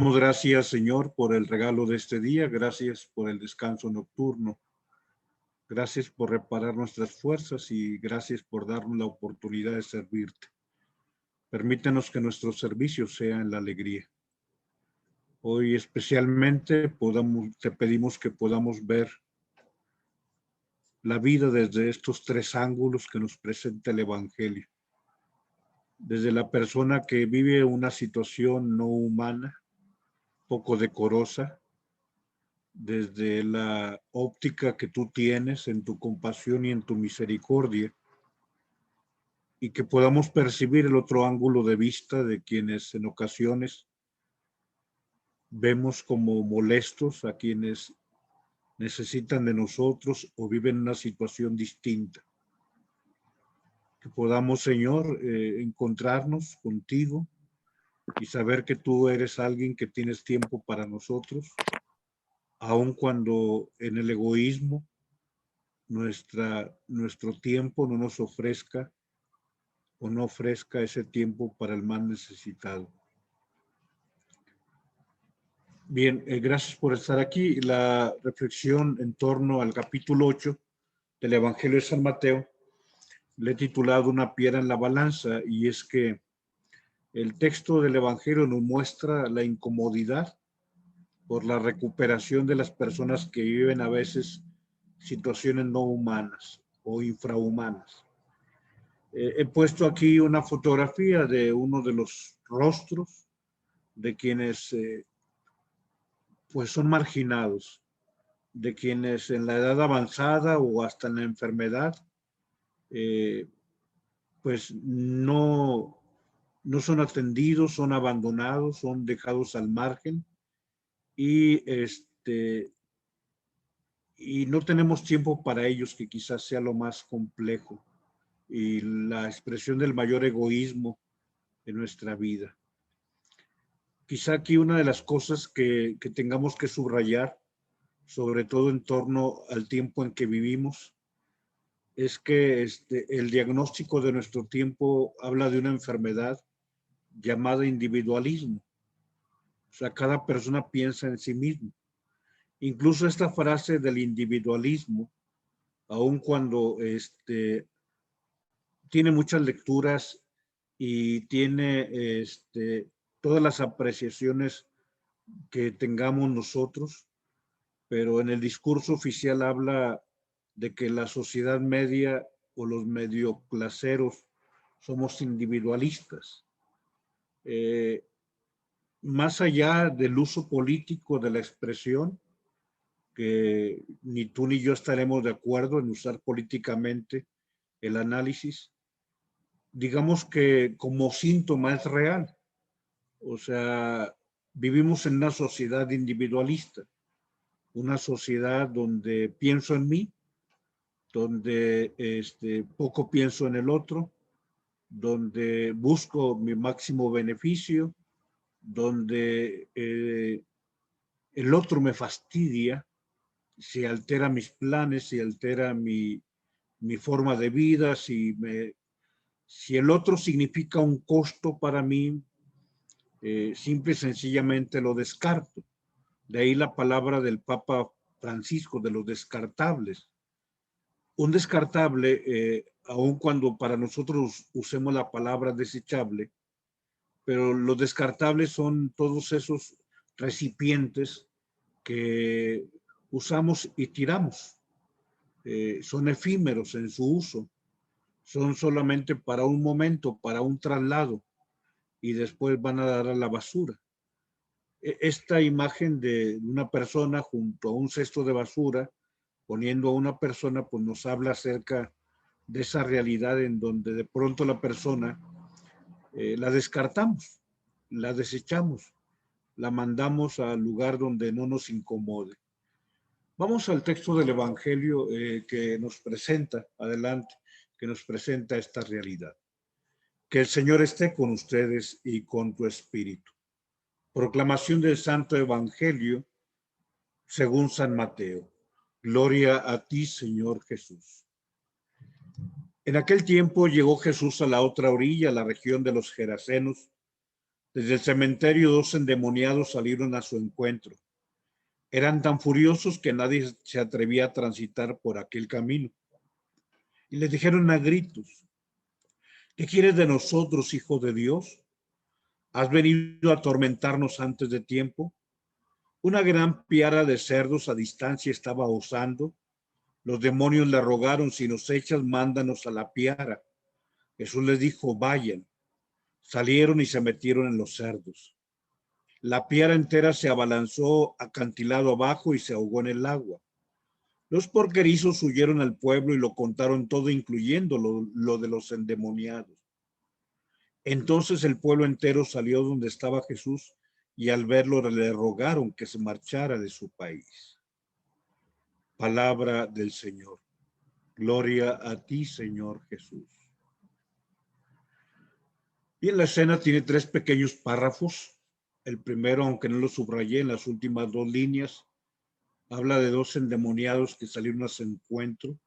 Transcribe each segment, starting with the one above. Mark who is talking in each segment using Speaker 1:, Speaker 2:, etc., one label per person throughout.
Speaker 1: Damos gracias, Señor, por el regalo de este día. Gracias por el descanso nocturno. Gracias por reparar nuestras fuerzas y gracias por darnos la oportunidad de servirte. Permítenos que nuestro servicio sea en la alegría. Hoy especialmente te pedimos que podamos ver la vida desde estos tres ángulos que nos presenta el Evangelio. Desde la persona que vive una situación no humana, poco decorosa, desde la óptica que tú tienes en tu compasión y en tu misericordia, y que podamos percibir el otro ángulo de vista de quienes en ocasiones vemos como molestos, a quienes necesitan de nosotros o viven una situación distinta. Que podamos, Señor, encontrarnos contigo y saber que tú eres alguien que tienes tiempo para nosotros, aun cuando en el egoísmo nuestro tiempo no nos ofrezca o no ofrezca ese tiempo para el más necesitado. Bien, gracias por estar aquí. La reflexión en torno al capítulo 8 del Evangelio de San Mateo le he titulado Una piedra en la balanza, y es que el texto del Evangelio nos muestra la incomodidad por la recuperación de las personas que viven a veces situaciones no humanas o infrahumanas. He puesto aquí una fotografía de uno de los rostros de quienes pues son marginados, de quienes en la edad avanzada o hasta en la enfermedad pues no son atendidos, son abandonados, son dejados al margen y y no tenemos tiempo para ellos, que quizás sea lo más complejo y la expresión del mayor egoísmo de nuestra vida. Quizá aquí una de las cosas que tengamos que subrayar, sobre todo en torno al tiempo en que vivimos, es que el diagnóstico de nuestro tiempo habla de una enfermedad llamada individualismo. O sea, cada persona piensa en sí mismo. Incluso esta frase del individualismo, aun cuando tiene muchas lecturas y tiene todas las apreciaciones que tengamos nosotros, pero en el discurso oficial habla de que la sociedad media o los medioclaseros somos individualistas. Más allá del uso político de la expresión, que ni tú ni yo estaremos de acuerdo en usar políticamente el análisis, digamos que como síntoma es real. O sea, vivimos en una sociedad individualista, una sociedad donde pienso en mí, donde poco pienso en el otro, donde busco mi máximo beneficio, donde el otro me fastidia, si altera mis planes, si altera mi forma de vida, si el otro significa un costo para mí, simple y sencillamente lo descarto. De ahí la palabra del Papa Francisco, de los descartables. Un descartable, aun cuando para nosotros usemos la palabra desechable, pero los descartables son todos esos recipientes que usamos y tiramos. Son efímeros en su uso, son solamente para un momento, para un traslado, y después van a dar a la basura. Esta imagen de una persona junto a un cesto de basura, poniendo a una persona, pues nos habla acerca de esa realidad en donde de pronto la persona la descartamos, la desechamos, la mandamos al lugar donde no nos incomode. Vamos al texto del Evangelio que nos presenta, adelante, que nos presenta esta realidad. Que el Señor esté con ustedes y con tu espíritu. Proclamación del Santo Evangelio según San Mateo. Gloria a ti, Señor Jesús. En aquel tiempo llegó Jesús a la otra orilla, a la región de los Gerasenos, Desde el cementerio, dos endemoniados salieron a su encuentro. Eran tan furiosos que nadie se atrevía a transitar por aquel camino. Y les dijeron a gritos: ¿qué quieres de nosotros, hijo de Dios? ¿Has venido a atormentarnos antes de tiempo? Una gran piara de cerdos a distancia estaba osando. Los demonios le rogaron: si nos echas, mándanos a la piara. Jesús les dijo: vayan. Salieron y se metieron en los cerdos. La piara entera se abalanzó acantilado abajo y se ahogó en el agua. Los porquerizos huyeron al pueblo y lo contaron todo, incluyendo lo de los endemoniados. Entonces el pueblo entero salió donde estaba Jesús y al verlo le rogaron que se marchara de su país. Palabra del Señor. Gloria a ti, Señor Jesús. Bien, la escena tiene tres pequeños párrafos. El primero, aunque no lo subrayé, en las últimas dos líneas, habla de dos endemoniados que salieron a su encuentro.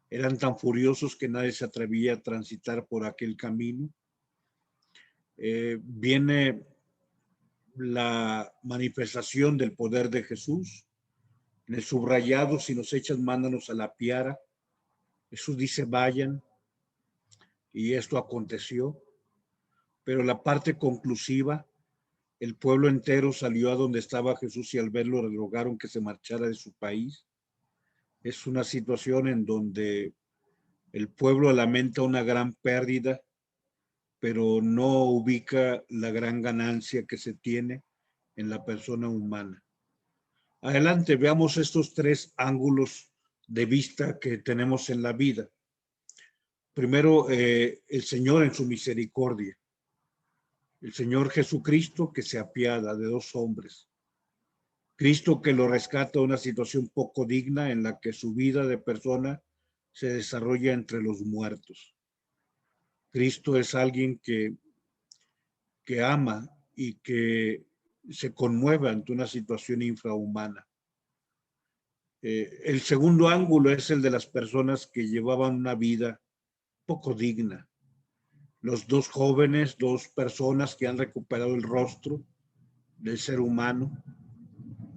Speaker 1: Eran tan furiosos que nadie se atrevía a transitar por aquel camino. Viene la manifestación del poder de Jesús. En el subrayado: si nos echas, mándanos a la piara. Jesús dice: vayan, y esto aconteció. Pero la parte conclusiva: el pueblo entero salió a donde estaba Jesús y al verlo le rogaron que se marchara de su país. Es una situación en donde el pueblo lamenta una gran pérdida, pero no ubica la gran ganancia que se tiene en la persona humana. Adelante, veamos estos tres ángulos de vista que tenemos en la vida. Primero, el Señor en su misericordia. El Señor Jesucristo que se apiada de dos hombres. Cristo que lo rescata de una situación poco digna en la que su vida de persona se desarrolla entre los muertos. Cristo es alguien que ama y que se conmueve ante una situación infrahumana. El segundo ángulo es el de las personas que llevaban una vida poco digna. Los dos jóvenes, dos personas que han recuperado el rostro del ser humano,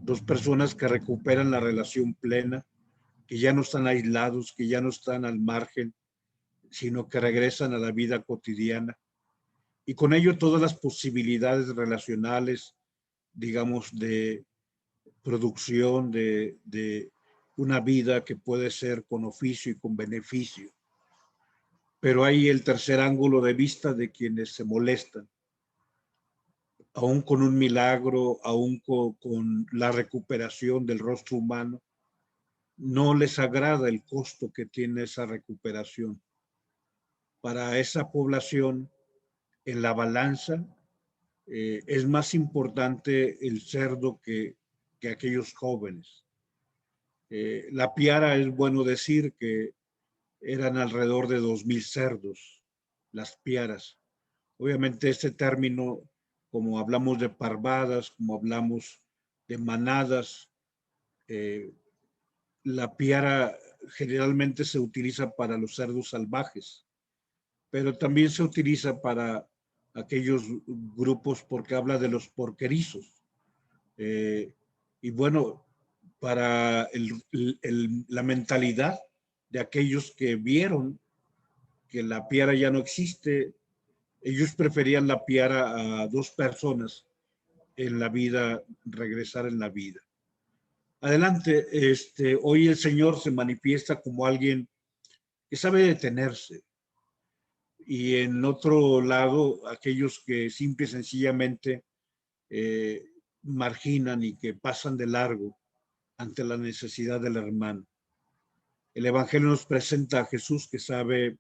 Speaker 1: dos personas que recuperan la relación plena, que ya no están aislados, que ya no están al margen, sino que regresan a la vida cotidiana. Y con ello todas las posibilidades relacionales, digamos, de producción de una vida que puede ser con oficio y con beneficio. Pero hay el tercer ángulo de vista de quienes se molestan. Aún con un milagro, aún con la recuperación del rostro humano, no les agrada el costo que tiene esa recuperación. Para esa población, en la balanza, es más importante el cerdo que aquellos jóvenes. La piara, es bueno decir que eran alrededor de 2000 cerdos, las piaras. Obviamente este término, como hablamos de parvadas, como hablamos de manadas, la piara generalmente se utiliza para los cerdos salvajes, pero también se utiliza para aquellos grupos porque habla de los porquerizos. Y bueno, para la mentalidad de aquellos que vieron que la piara ya no existe, ellos preferían la piara a dos personas en la vida, regresar en la vida. Adelante, hoy el Señor se manifiesta como alguien que sabe detenerse, y en otro lado, aquellos que simple y sencillamente marginan y que pasan de largo ante la necesidad del hermano. El Evangelio nos presenta a Jesús que sabe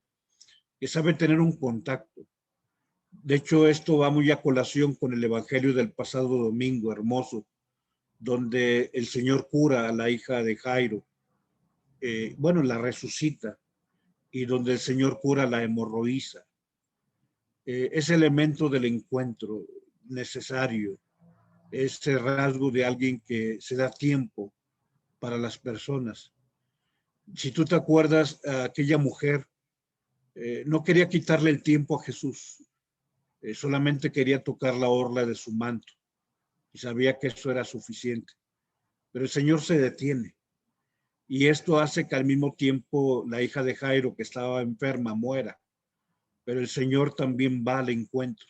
Speaker 1: tener un contacto. De hecho, esto va muy a colación con el Evangelio del pasado domingo, hermoso, donde el Señor cura a la hija de Jairo, la resucita, y donde el Señor cura la hemorroísa. Ese elemento del encuentro necesario, ese rasgo de alguien que se da tiempo para las personas. Si tú te acuerdas, aquella mujer No quería quitarle el tiempo a Jesús, solamente quería tocar la orla de su manto y sabía que eso era suficiente. Pero el Señor se detiene y esto hace que al mismo tiempo la hija de Jairo, que estaba enferma, muera, pero el Señor también va al encuentro.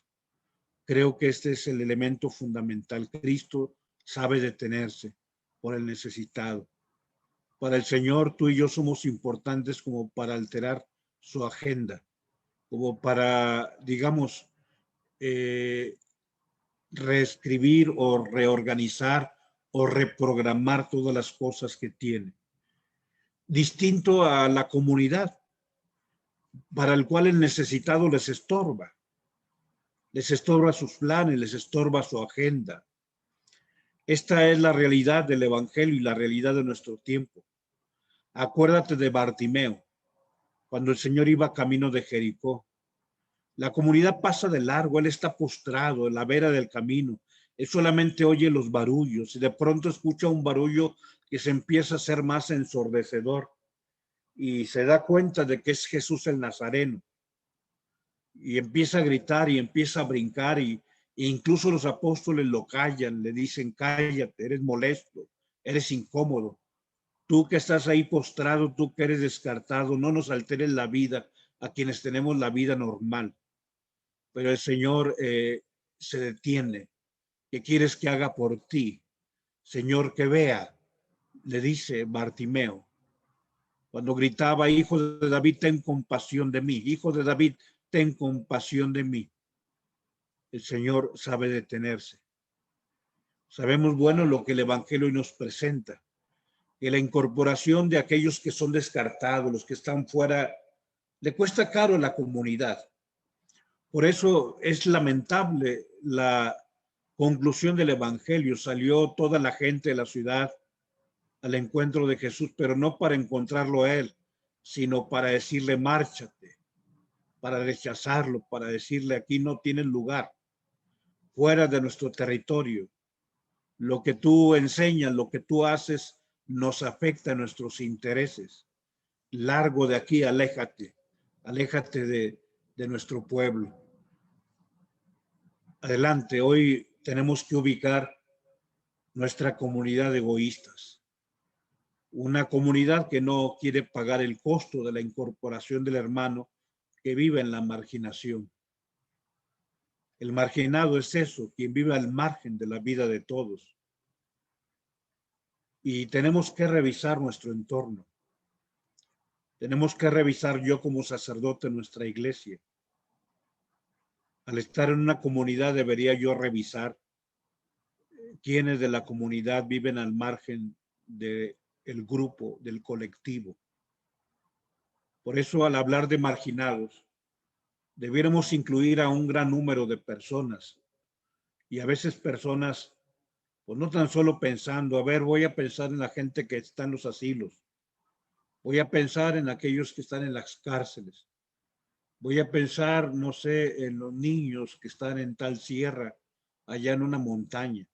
Speaker 1: Creo que este es el elemento fundamental. Cristo sabe detenerse por el necesitado. Para el Señor, tú y yo somos importantes como para alterar su agenda, como para, digamos, eh, reescribir o reorganizar o reprogramar todas las cosas que tiene. Distinto a la comunidad, para el cual el necesitado les estorba sus planes, les estorba su agenda. Esta es la realidad del Evangelio y la realidad de nuestro tiempo. Acuérdate de Bartimeo, cuando el Señor iba camino de Jericó. La comunidad pasa de largo, él está postrado en la vera del camino. Él solamente oye los barullos y de pronto escucha un barullo que se empieza a hacer más ensordecedor y se da cuenta de que es Jesús el Nazareno y empieza a gritar y empieza a brincar e incluso los apóstoles lo callan, le dicen cállate, eres molesto, eres incómodo. Tú que estás ahí postrado, tú que eres descartado, no nos alteres la vida a quienes tenemos la vida normal. Pero el Señor se detiene. ¿Qué quieres que haga por ti? Señor, que vea, le dice Bartimeo. Cuando gritaba, hijo de David, ten compasión de mí. Hijo de David, ten compasión de mí. El Señor sabe detenerse. Sabemos, bueno, lo que el Evangelio nos presenta, que la incorporación de aquellos que son descartados, los que están fuera, le cuesta caro a la comunidad. Por eso es lamentable la conclusión del Evangelio. Salió toda la gente de la ciudad al encuentro de Jesús, pero no para encontrarlo a él, sino para decirle márchate, para rechazarlo, para decirle aquí no tienes lugar, fuera de nuestro territorio. Lo que tú enseñas, lo que tú haces nos afecta a nuestros intereses. Largo de aquí, aléjate, aléjate de nuestro pueblo. Adelante, hoy tenemos que ubicar nuestra comunidad de egoístas, una comunidad que no quiere pagar el costo de la incorporación del hermano que vive en la marginación. El marginado es eso, quien vive al margen de la vida de todos. Y tenemos que revisar nuestro entorno. Tenemos que revisar yo como sacerdote nuestra iglesia. Al estar en una comunidad debería yo revisar quiénes de la comunidad viven al margen del grupo, del colectivo. Por eso, al hablar de marginados, debiéramos incluir a un gran número de personas y a veces personas, pues no tan solo pensando, a ver, voy a pensar en la gente que está en los asilos, voy a pensar en aquellos que están en las cárceles, voy a pensar, no sé, en los niños que están en tal sierra, allá en una montaña.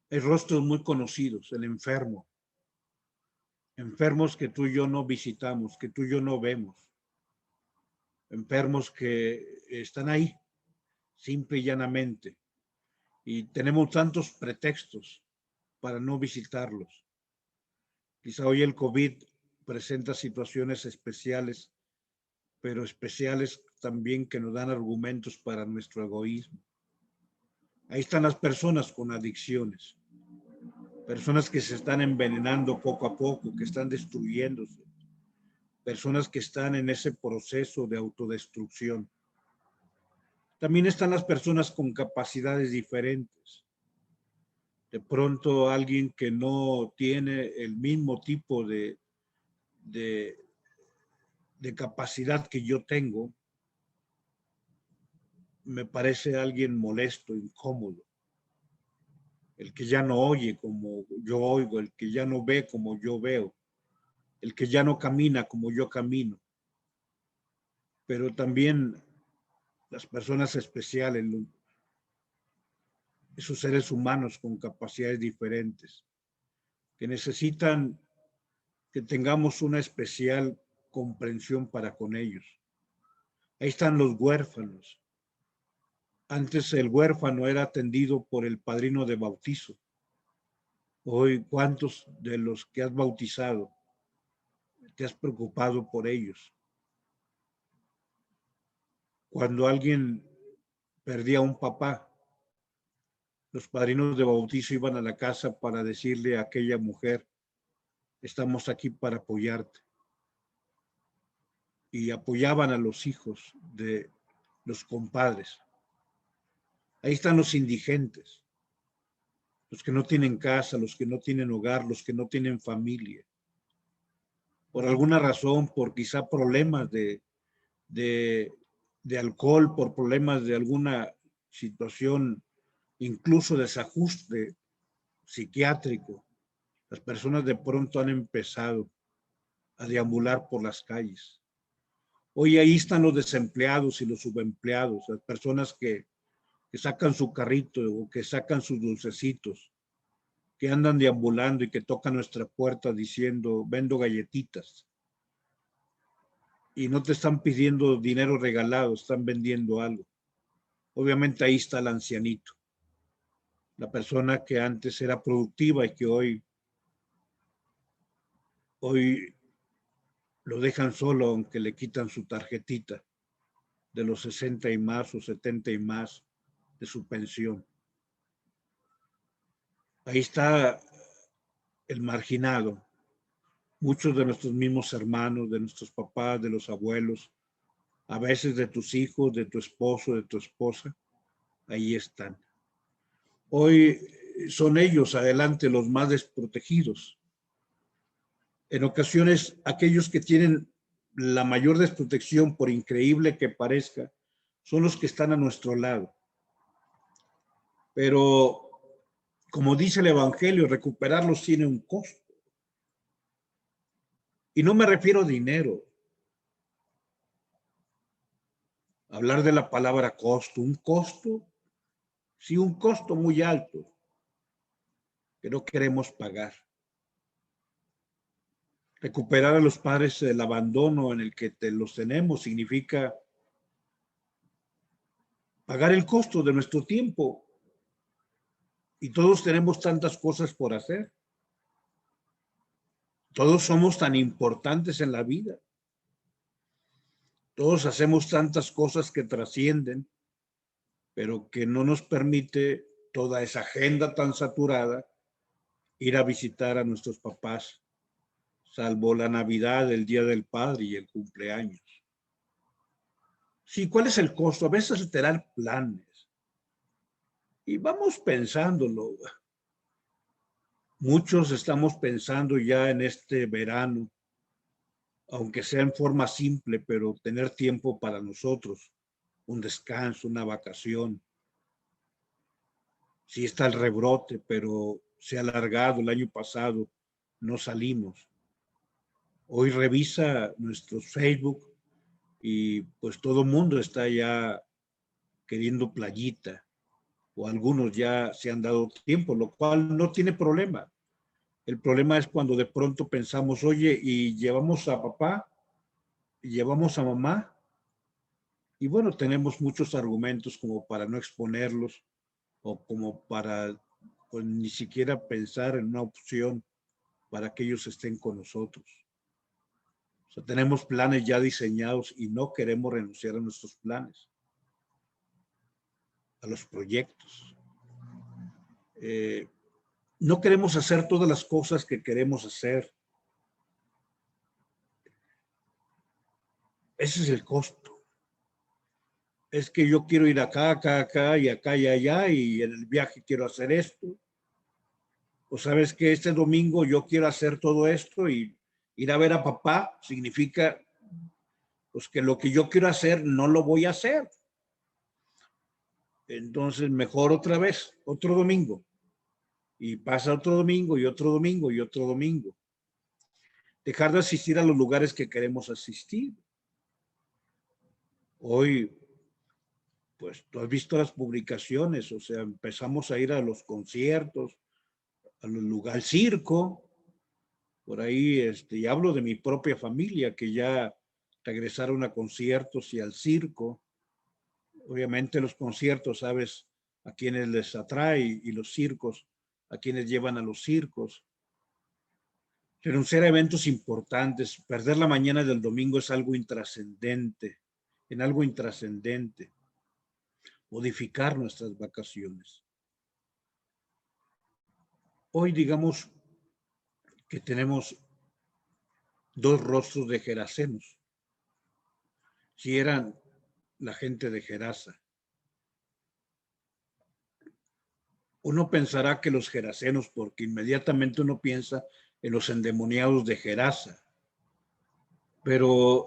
Speaker 1: Hay rostros muy conocidos, el enfermo, enfermos que tú y yo no visitamos, que tú y yo no vemos, enfermos que están ahí, simple y llanamente, y tenemos tantos pretextos para no visitarlos. Quizá hoy el COVID presenta situaciones especiales, pero especiales también que nos dan argumentos para nuestro egoísmo. Ahí están las personas con adicciones, personas que se están envenenando poco a poco, que están destruyéndose, personas que están en ese proceso de autodestrucción. También están las personas con capacidades diferentes. De pronto alguien que no tiene el mismo tipo de, de capacidad que yo tengo, me parece alguien molesto, incómodo. El que ya no oye como yo oigo, el que ya no ve como yo veo, el que ya no camina como yo camino. Pero también las personas especiales, esos seres humanos con capacidades diferentes, que necesitan que tengamos una especial comprensión para con ellos. Ahí están los huérfanos. Antes el huérfano era atendido por el padrino de bautizo. Hoy, ¿cuántos de los que has bautizado te has preocupado por ellos? Cuando alguien perdía a un papá, los padrinos de bautizo iban a la casa para decirle a aquella mujer, estamos aquí para apoyarte. Y apoyaban a los hijos de los compadres. Ahí están los indigentes, los que no tienen casa, los que no tienen hogar, los que no tienen familia. Por alguna razón, por quizá problemas de alcohol, por problemas de alguna situación, incluso desajuste psiquiátrico, las personas de pronto han empezado a deambular por las calles. Hoy ahí están los desempleados y los subempleados, las personas que sacan su carrito o que sacan sus dulcecitos, que andan deambulando y que tocan nuestra puerta diciendo, vendo galletitas. Y no te están pidiendo dinero regalado, están vendiendo algo. Obviamente ahí está el ancianito, la persona que antes era productiva y que hoy lo dejan solo, aunque le quitan su tarjetita de los 60 y más o 70 y más de su pensión. Ahí está el marginado. Muchos de nuestros mismos hermanos, de nuestros papás, de los abuelos, a veces de tus hijos, de tu esposo, de tu esposa, ahí están. Hoy son ellos adelante los más desprotegidos. En ocasiones, aquellos que tienen la mayor desprotección, por increíble que parezca, son los que están a nuestro lado. Pero, como dice el Evangelio, recuperarlos tiene un costo. Y no me refiero a dinero. Hablar de la palabra costo, un costo, sí, un costo muy alto, que no queremos pagar. Recuperar a los padres del abandono en el que los tenemos significa pagar el costo de nuestro tiempo. Y todos tenemos tantas cosas por hacer. Todos somos tan importantes en la vida. Todos hacemos tantas cosas que trascienden, pero que no nos permite toda esa agenda tan saturada ir a visitar a nuestros papás, salvo la Navidad, el Día del Padre y el cumpleaños. Sí, ¿cuál es el costo? A veces te dan planes. Y vamos pensándolo. Muchos estamos pensando ya en este verano, aunque sea en forma simple, pero tener tiempo para nosotros, un descanso, una vacación. Sí está el rebrote, pero se ha alargado. El año pasado no salimos. Hoy revisa nuestros Facebook y pues todo el mundo está ya queriendo playita, o algunos ya se han dado tiempo, lo cual no tiene problema. El problema es cuando de pronto pensamos, oye, y llevamos a papá, y llevamos a mamá, y bueno, tenemos muchos argumentos como para no exponerlos o como para pues ni siquiera pensar en una opción para que ellos estén con nosotros. O sea, tenemos planes ya diseñados y no queremos renunciar a nuestros planes, a los proyectos. No queremos hacer todas las cosas que queremos hacer. Ese es el costo. Es que yo quiero ir acá, acá, acá y acá y allá y en el viaje quiero hacer esto. O sabes que este domingo yo quiero hacer todo esto y ir a ver a papá significa pues que lo que yo quiero hacer no lo voy a hacer. Entonces mejor otra vez, otro domingo. Y pasa otro domingo y otro domingo y otro domingo. Dejar de asistir a los lugares que queremos asistir. Hoy, pues tú has visto las publicaciones, o sea, empezamos a ir a los conciertos, al circo, Por ahí, y hablo de mi propia familia, que ya regresaron a conciertos y al circo. Obviamente los conciertos, sabes, a quienes les atrae, y los circos, a quienes llevan a los circos. Renunciar a eventos importantes, perder la mañana del domingo es algo intrascendente, en algo intrascendente. Modificar nuestras vacaciones. Hoy digamos que tenemos dos rostros de Gerasenos. Si eran la gente de Gerasa. Uno pensará que los gerasenos, porque inmediatamente uno piensa en los endemoniados de Gerasa. Pero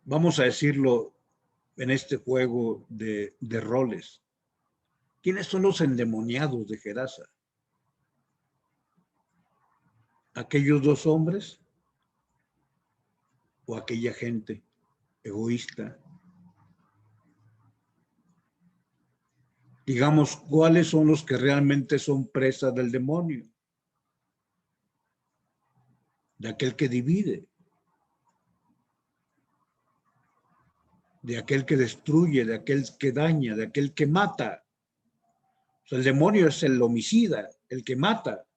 Speaker 1: vamos a decirlo en este juego de roles. ¿Quiénes son los endemoniados de Gerasa? ¿Aquellos dos hombres o aquella gente egoísta? Digamos, ¿cuáles son los que realmente son presas del demonio? De aquel que divide, de aquel que destruye, de aquel que daña, de aquel que mata. O sea, el demonio es el homicida, el que mata.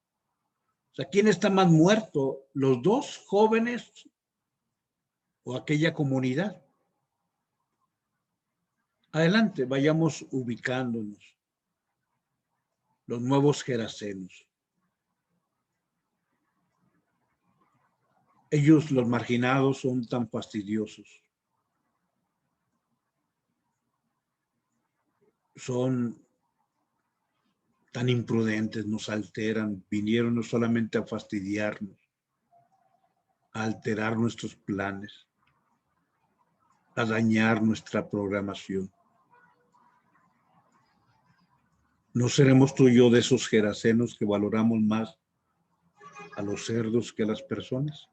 Speaker 1: O sea, ¿quién está más muerto? ¿Los dos jóvenes o aquella comunidad? Adelante, vayamos ubicándonos. Los nuevos gerasenos. Ellos, los marginados, son tan fastidiosos. Son tan imprudentes, nos alteran. Vinieron no solamente a fastidiarnos, a alterar nuestros planes, a dañar nuestra programación. ¿No seremos tú y yo de esos gerasenos que valoramos más a los cerdos que a las personas?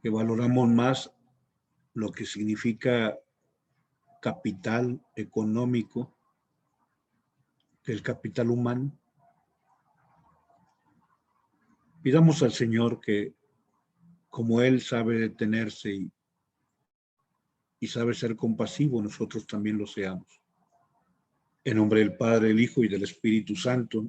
Speaker 1: Que valoramos más lo que significa capital económico que el capital humano. Pidamos al Señor que, como Él sabe detenerse y sabe ser compasivo, nosotros también lo seamos. En nombre del Padre, del Hijo y del Espíritu Santo.